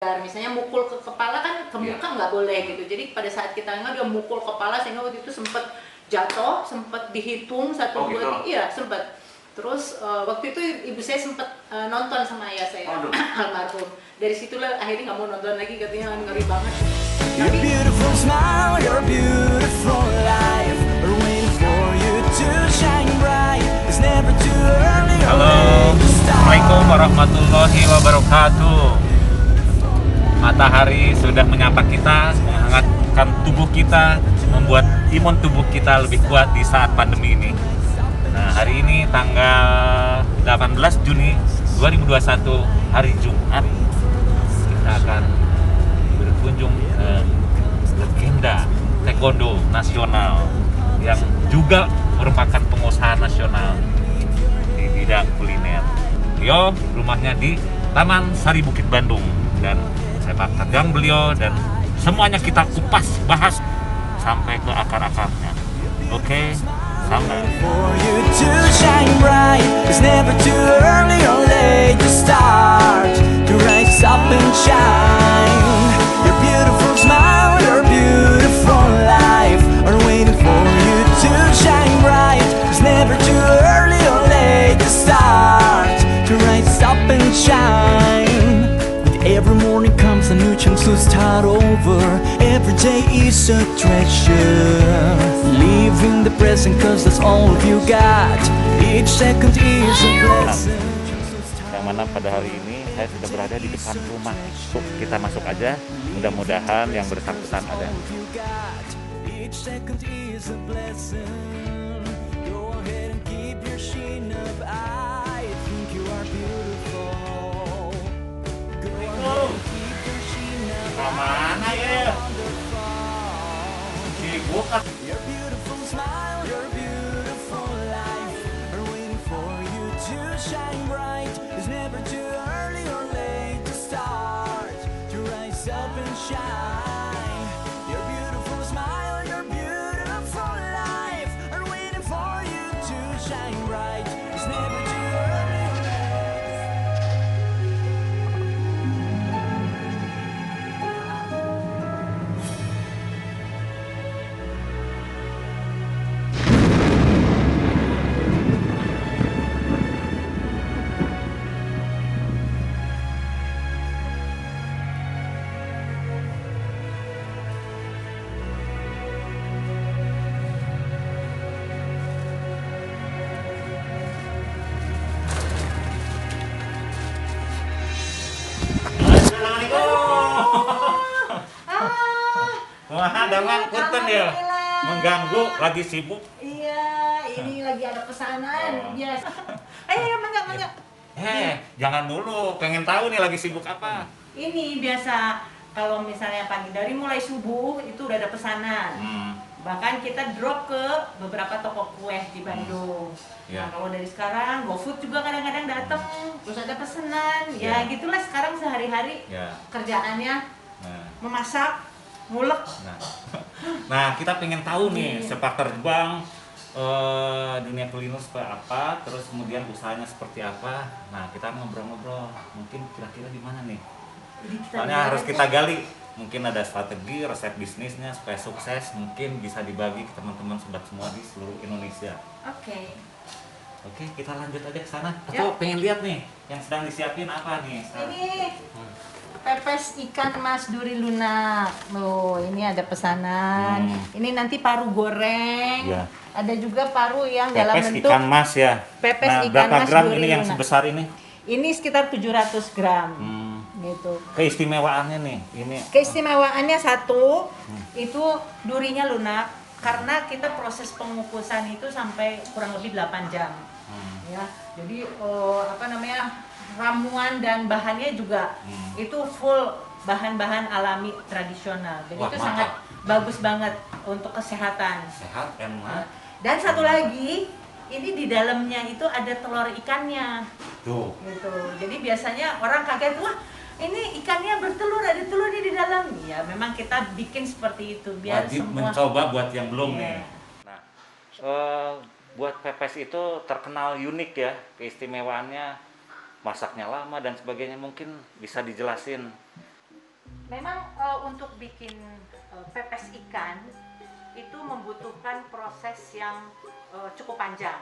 Misalnya mukul ke kepala kan, ke muka nggak boleh gitu. Jadi pada saat kita nggak, dia mukul kepala sehingga waktu itu sempat jatuh, sempat dihitung 1, 2, 3, iya sempat. Terus waktu itu ibu saya sempat nonton sama ayah saya, almarhum. Dari situlah akhirnya nggak mau nonton lagi, katanya ngeri banget. Your beautiful smile, your beautiful life, we're waiting for you to shine bright. It's never too early or late to start. Assalamualaikum warahmatullahi wabarakatuh. Matahari sudah menyapa kita, menghangatkan tubuh kita, membuat imun tubuh kita lebih kuat di saat pandemi ini. Nah, hari ini tanggal 18 Juni 2021, hari Jumat, kita akan berkunjung ke legenda taekwondo nasional yang juga merupakan pengusaha nasional di bidang kuliner. Beliau rumahnya di Taman Sari Bukit Bandung, dan saya bakal beliau dan semuanya kita kupas, bahas sampai ke akar-akarnya. Oke, sambal. For you to shine bright, it's never too early or late to start, to rise up and shine. Your beautiful smile, your beautiful life, are waiting for you to shine bright. It's never too early or late to start, to rise up and shine. With every morning comes a new chance to start over. Every day is a treasure. Live in the present cause that's all you got. Each second is a blessing. Yang mana pada hari ini saya sudah berada di depan rumah. Kita masuk aja, mudah-mudahan yang bersangkutan ada. Each second is a blessing. Go ahead and keep your chin up. I think you are beautiful. Go ahead and keep your chin up. Kemana ya? Sibuk kan? Your beautiful smile, your beautiful life, are waiting for you to shine bright. It's never too early or late to start, to rise up and shine. Your beautiful smile, your beautiful life, are waiting for you to shine bright. It's never too early or late. Wah, dengan punten ya, mengganggu, lagi sibuk. Iya, ini lagi ada pesanan. Yes. Ayo, mangga. Jangan dulu, pengen tahu nih lagi sibuk apa. Ini biasa kalau misalnya pagi dari mulai subuh itu udah ada pesanan. Bahkan kita drop ke beberapa toko kue di Bandung. Ya. Nah, kalau dari sekarang GoFood juga kadang-kadang datang, terus ada pesanan. Ya, gitulah sekarang sehari-hari Ya. kerjaannya Nah, memasak, ngulek. nah kita pengen tahu nih sepak terjang dunia kuliner seperti apa, terus kemudian usahanya seperti apa. Nah, kita ngobrol-ngobrol, mungkin kira-kira di mana nih? Soalnya harus kita gali. Mungkin ada strategi, resep bisnisnya supaya sukses, mungkin bisa dibagi ke teman-teman sobat semua di seluruh Indonesia. Oke, kita lanjut aja ke sana. Aku pengen lihat nih yang sedang disiapin apa nih. Ini pepes ikan mas duri lunak. Loh, ini ada pesanan. Ini nanti paru goreng. Ya. Ada juga paru yang dalam Pepes bentuk ikan mas ya. pepes Nah, ikan berapa mas gram duri ini yang lunak. sebesar ini? Ini sekitar 700 gram. Gitu. Keistimewaannya nih, ini Keistimewaannya satu, itu durinya lunak karena kita proses pengukusan itu sampai kurang lebih 8 jam. Ya. Jadi ramuan dan bahannya juga itu full bahan-bahan alami tradisional. Jadi Wah, itu mantap. sangat bagus banget untuk kesehatan. sehat, enak. Dan satu lagi, ini di dalamnya itu ada telur ikannya. Tuh. Gitu. Jadi biasanya orang kaget, wah ini ikannya bertelur, ada telurnya di dalam. Ya memang kita bikin seperti itu biar Wajib semua mencoba buat yang belum Iya. nih. Nah, buat pepes itu terkenal unik ya, keistimewaannya masaknya lama dan sebagainya, mungkin bisa dijelasin Memang untuk bikin pepes ikan itu membutuhkan proses yang cukup panjang.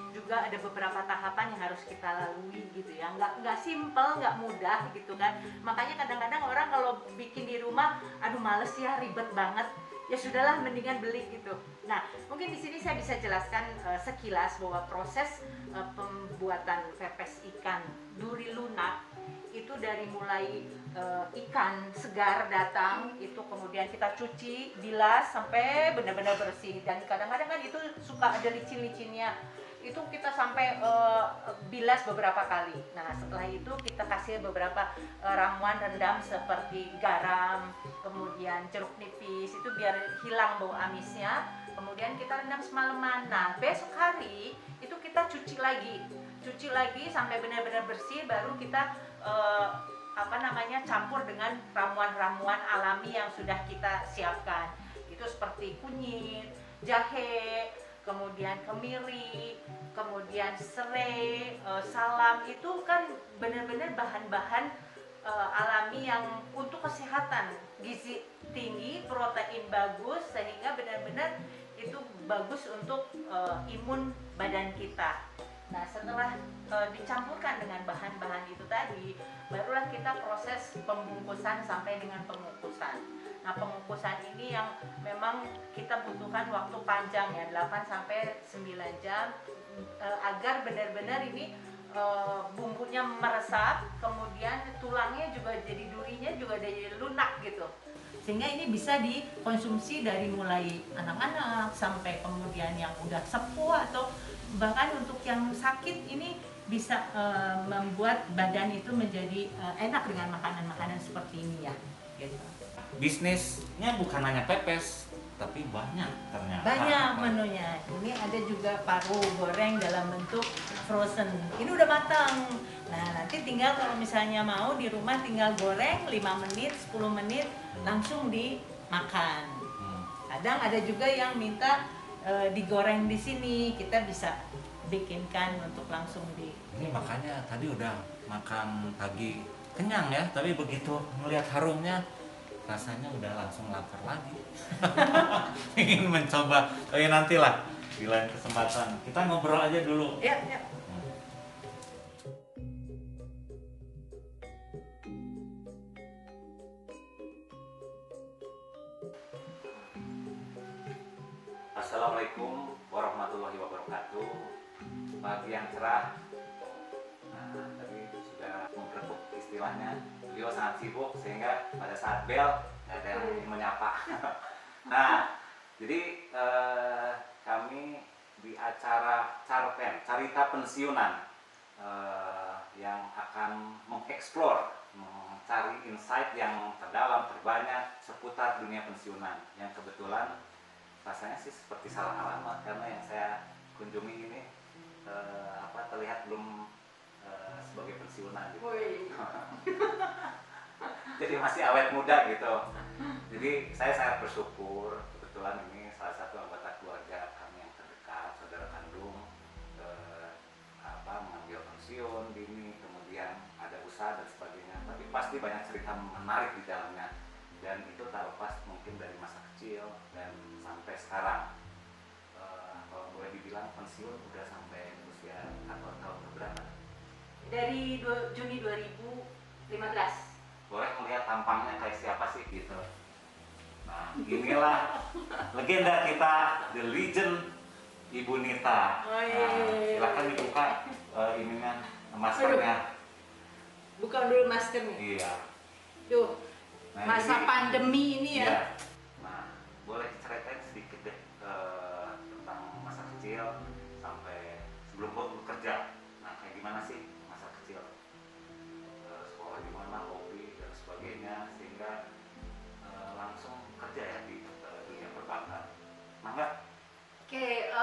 Juga ada beberapa tahapan yang harus kita lalui gitu ya. Nggak simple, nggak mudah gitu kan. Makanya kadang-kadang orang kalau bikin di rumah, aduh males ya, ribet banget. Ya sudahlah, mendingan beli gitu. Nah, mungkin di sini saya bisa jelaskan sekilas bahwa proses pembuatan pepes ikan duri lunak itu dari mulai ikan segar datang itu kemudian kita cuci, bilas sampai benar-benar bersih, dan kadang-kadang kan itu suka ada licin-licinnya, itu kita sampai bilas beberapa kali. Nah setelah itu kita kasih beberapa ramuan rendam seperti garam, kemudian jeruk nipis itu biar hilang bau amisnya, kemudian kita rendam semalaman. Nah besok hari itu kita cuci lagi sampai benar-benar bersih, baru kita campur dengan ramuan-ramuan alami yang sudah kita siapkan. Itu seperti kunyit, jahe, kemudian kemiri, kemudian serai, salam, itu kan benar-benar bahan-bahan alami yang untuk kesehatan, gizi tinggi, protein bagus, sehingga benar-benar itu bagus untuk imun badan kita. Nah setelah dicampurkan dengan bahan-bahan itu tadi, barulah kita proses pembungkusan sampai dengan pengukusan. Nah pengukusan ini yang memang kita butuhkan waktu panjang ya, 8 sampai 9 jam agar benar-benar ini bumbunya meresap, kemudian tulangnya juga jadi, durinya juga jadi lunak gitu. Sehingga ini bisa dikonsumsi dari mulai anak-anak sampai kemudian yang udah sepuh, atau bahkan untuk yang sakit ini bisa membuat badan itu menjadi enak dengan makanan-makanan seperti ini ya. Gitu. Bisnisnya bukan hanya pepes, tapi banyak ternyata. Banyak menunya. Ini ada juga paru goreng dalam bentuk frozen. Ini udah matang. Nah nanti tinggal kalau misalnya mau di rumah tinggal goreng 5 menit, 10 menit langsung dimakan. Kadang ada juga yang minta digoreng di sini, kita bisa bikinkan untuk langsung di. Ini makanya tadi udah makan pagi kenyang ya, tapi begitu melihat harumnya rasanya udah langsung lapar lagi. Ingin mencoba, tapi nantilah di lain kesempatan. Kita ngobrol aja dulu. Ya, ya. Assalamualaikum warahmatullahi wabarakatuh. Pagi yang cerah. Nah, tadi sudah menggerebek istilahnya. Beliau sangat sibuk sehingga pada saat bel nggak ada yang ingin menyapa. Nah, jadi kami di acara Carpen, Carita Pensiunan, yang akan mengeksplor, mencari insight yang terdalam, terbanyak seputar dunia pensiunan. Yang kebetulan rasanya sih seperti salah alamat, karena yang saya kunjungi ini terlihat belum sebagai pensiunan gitu. Jadi masih awet muda gitu. Jadi saya sangat bersyukur, kebetulan ini salah satu anggota keluarga kami yang terdekat, saudara kandung, mengambil pensiun dini, kemudian ada usaha dan sebagainya. Tapi pasti banyak cerita menarik di dalamnya, dan itu tak lepas mungkin dari masa kecil dan sampai sekarang. Kalau boleh dibilang pensiun udah sampai usia atau tahun berapa? Dari Juni 2015. Boleh melihat tampangnya kayak siapa sih gitu. Nah inilah legenda kita, the legend Ibu Nita. Oh, iya. Nah, silakan dibuka ininya, maskernya. Bukan dulu masker nih. Iya. Tuh, Nah, masa jadi, pandemi ini ya. iya. Nah, boleh ceritain sedikit deh tentang masa kecil sampai sebelum bekerja. Nah, kayak gimana sih masa kecil? Sekolah di mana, hobi dan sebagainya, sehingga langsung kerja ya di dunia perbankan. Mangga? Oke,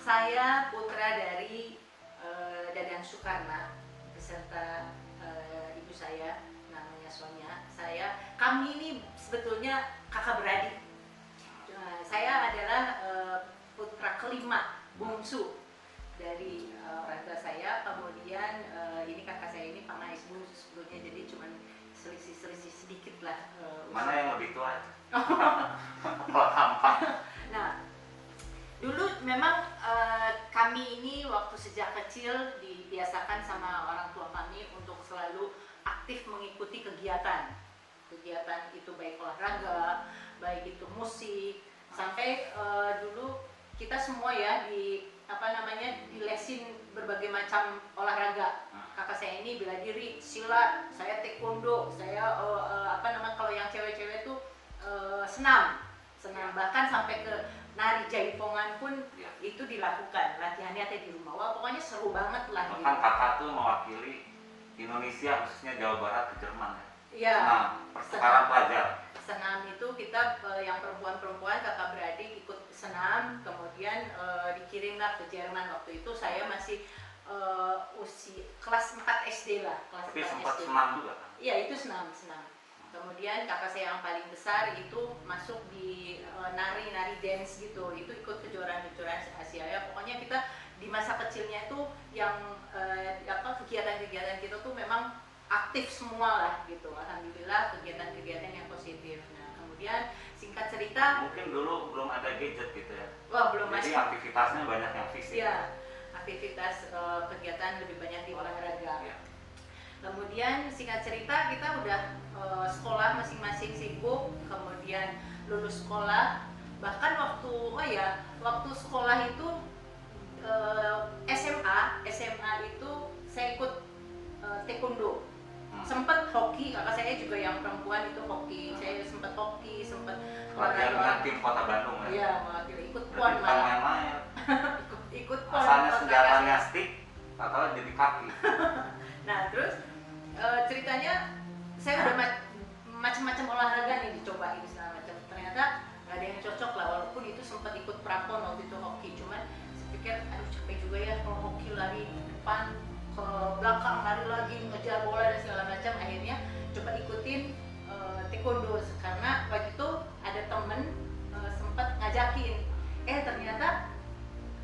saya putra dari Dadan Soekarna beserta ibu saya namanya Sonia. Kami ini sebetulnya kakak beradik. Saya adalah putra kelima, bungsu dari orang tua saya. Kemudian ini kakak saya ini pengais bungsu sebelumnya, jadi cuma selisih sedikit lah. Mana yang lebih tua? Kalau tampak. Nah, dulu memang kami ini waktu sejak kecil dibiasakan sama orang tua kami untuk selalu aktif mengikuti kegiatan itu, baik olahraga, baik itu musik, sampai dulu kita semua ya dilesin berbagai macam olahraga. Kakak saya ini bela diri, silat, saya taekwondo, saya kalau yang cewek-cewek tuh senam, bahkan sampai ke nari jaipongan pun itu dilakukan, latihannya teh di rumah. Wah, pokoknya seru banget lah. Bahkan kakak tuh mewakili Indonesia, khususnya Jawa Barat ke Jerman ya. Iya. Senam, pertukaran pelajar. Senam itu kita yang perempuan-perempuan kakak beradik ikut senam, kemudian dikirimlah ke Jerman. Waktu itu saya masih usia kelas 4 SD lah. Tapi sempat senam juga kan? Iya, itu senam. Kemudian kakak saya yang paling besar itu masuk di nari dance gitu, itu ikut kejuaraan-kejuaraan Asia ya. Pokoknya kita di masa kecilnya itu yang kegiatan-kegiatan kita tuh memang aktif semua lah gitu. Alhamdulillah kegiatan-kegiatan yang positif. Nah, kemudian singkat cerita, mungkin dulu belum ada gadget gitu ya. Wah, belum. Jadi aktivitasnya banyak yang fisik. Iya, aktivitas kegiatan lebih banyak di olahraga. Ya. Kemudian singkat cerita kita udah sekolah masing-masing sibuk, kemudian lulus sekolah. Bahkan waktu sekolah itu SMA itu saya ikut taekwondo. Sempat hoki, kakak saya juga yang perempuan itu hoki. Saya sempat hoki, sempat olahraga tim Kota Bandung ya. Iya, mewakili ikut pon malah. ikut pon. Asalnya senjatanya stick, atau jadi kaki. Nah, terus ceritanya saya udah macam-macam olahraga nih dicobain segala macam. Ternyata nggak ada yang cocok lah, walaupun itu sempat ikut prapon waktu itu hoki. Cuman saya pikir aduh capek juga ya kalau hoki lari depan ke belakang, lari lagi ngejar bola dan segala macam. Akhirnya coba ikutin taekwondo karena waktu itu ada temen sempat ngajakin. Ternyata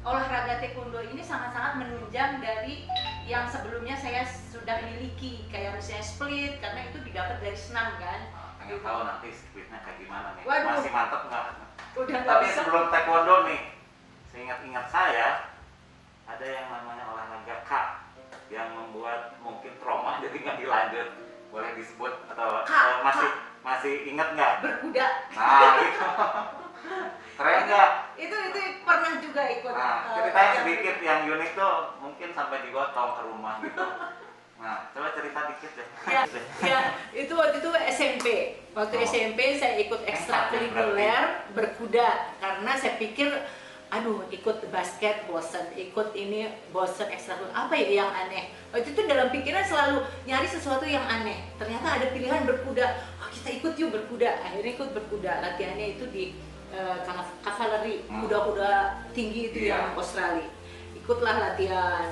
olahraga taekwondo ini sangat-sangat menunjang dari yang sebelumnya saya sudah miliki, kayak misalnya split, karena itu didapat dari senam kan. Pengen tahu nanti splitnya kayak gimana nih. Waduh. Masih mantep nggak? Udah nggak Tapi bisa. sebelum taekwondo nih, seingat-ingat saya ada yang namanya olahraga K yang membuat mungkin trauma jadi nggak dilanjut. Boleh disebut atau masih ingat nggak? Berkuda. Nah, itu keren nggak? Itu pernah juga ikut. Nah, ceritanya sedikit yang unik tuh mungkin sampai digotong ke rumah gitu. Nah, coba cerita dikit deh. Ya, itu waktu itu SMP. Waktu SMP saya ikut ekstrakurikuler berkuda karena saya pikir aduh ikut basket bosen, ikut ini bosen, ekstrakurikuler apa ya yang aneh. Waktu itu dalam pikiran selalu nyari sesuatu yang aneh. Ternyata ada pilihan berkuda. Oh, kita ikut yuk berkuda. Akhirnya ikut berkuda. Latihannya itu di kavaleri, kuda-kuda tinggi itu yang Australia. Ikutlah latihan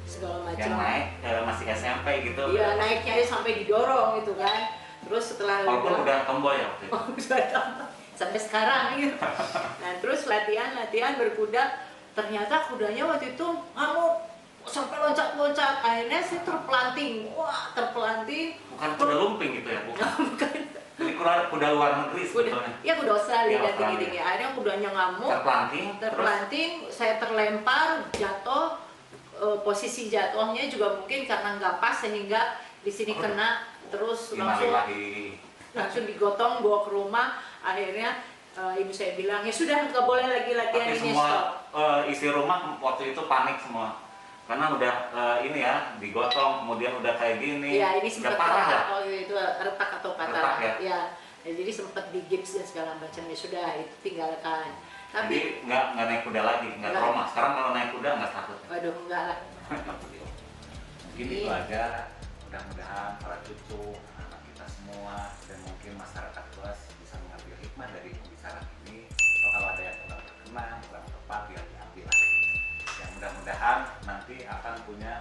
segala macam. Yang naik masih SMP gitu. Iya, naiknya sampai didorong gitu kan. Terus setelah walaupun udah tomboy ya waktu itu. Sampai sekarang gitu. Nah, terus latihan berkuda, ternyata kudanya waktu itu ngamuk sampai loncat-loncat. Akhirnya saya terpelanting. Bukan kuda lumping gitu ya, bukan. Bukan. Jadi kuda luar negeri sebetulnya. Iya, kuda Australia Iya, dan tinggi-tinggi. Akhirnya kudanya ngamuk, terpelanting, saya terlempar, jatuh. Posisi jatuhnya juga mungkin karena nggak pas sehingga di sini kena, terus langsung digotong bawa ke rumah. Akhirnya ibu saya bilang ya sudah nggak boleh lagi latihan ini. Semua isi rumah waktu itu panik semua karena udah ini ya digotong, kemudian udah kayak gini. Iya, ini sempat parah ya? itu retak atau patah. Retak, ya? Ya, jadi sempat digips dan segala macamnya, sudah itu tinggalkan. Jadi nggak naik kuda lagi, nggak trauma. Sekarang kalau naik kuda nggak takut. Waduh, enggak lah. Mungkin itu aja. Mudah-mudahan para cucu, anak kita semua, dan mungkin masyarakat luas bisa mengambil hikmah dari pembicaraan ini. Atau kalau ada yang kurang berkenan, kurang tepat, ya diambil. Ya mudah-mudahan nanti akan punya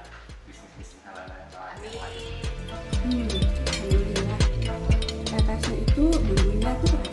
bisnis-bisnis halal yang lain. Alhamdulillah. Atasnya itu dulunya tuh